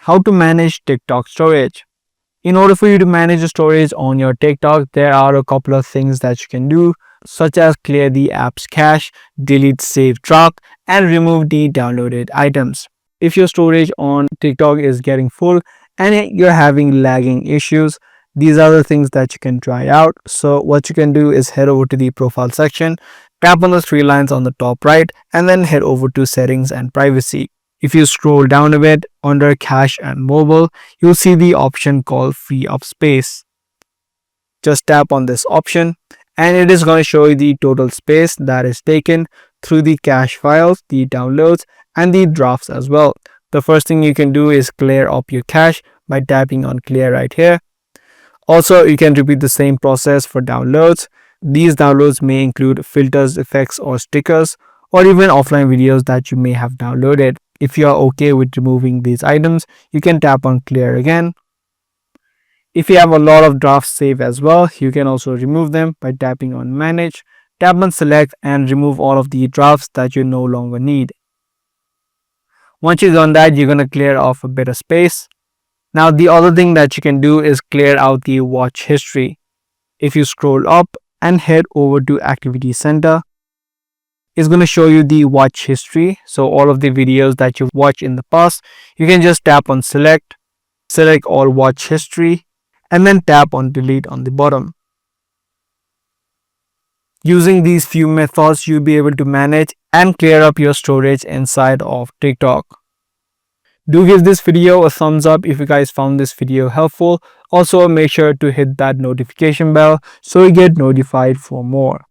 how to manage TikTok storage. In order for you to manage the storage on your TikTok, there are a couple of things that you can do, such as clear the app's cache, delete saved track, and remove the downloaded items. If your storage on TikTok is getting full and you're having lagging issues, these are the things that you can try out. So what you can do is head over to the profile section, tap on the three lines on the top right, and then head over to settings and privacy. If you scroll down a bit under cache and mobile, you'll see the option called free up space. Just tap on this option and it is going to show you the total space that is taken through the cache files, the downloads, and the drafts as well. The first thing you can do is clear up your cache by tapping on clear right here. Also, you can repeat the same process for downloads. These downloads may include filters, effects, or stickers, or even offline videos that you may have downloaded. If you are okay with removing these items, you can tap on clear again. If you have a lot of drafts saved as well, you can also remove them by tapping on manage, tap on select, and remove all of the drafts that you no longer need. Once you've done that, you're going to clear off a bit of space. Now the other thing that you can do is clear out the watch history. If you scroll up and head over to activity center, it's going to show you the watch history. So all of the videos that you've watched in the past, you can just tap on select all watch history, and then tap on delete on the bottom. Using these few methods, you'll be able to manage and clear up your storage inside of TikTok. Do give this video a thumbs up if you guys found this video helpful. Also, make sure to hit that notification bell so you get notified for more.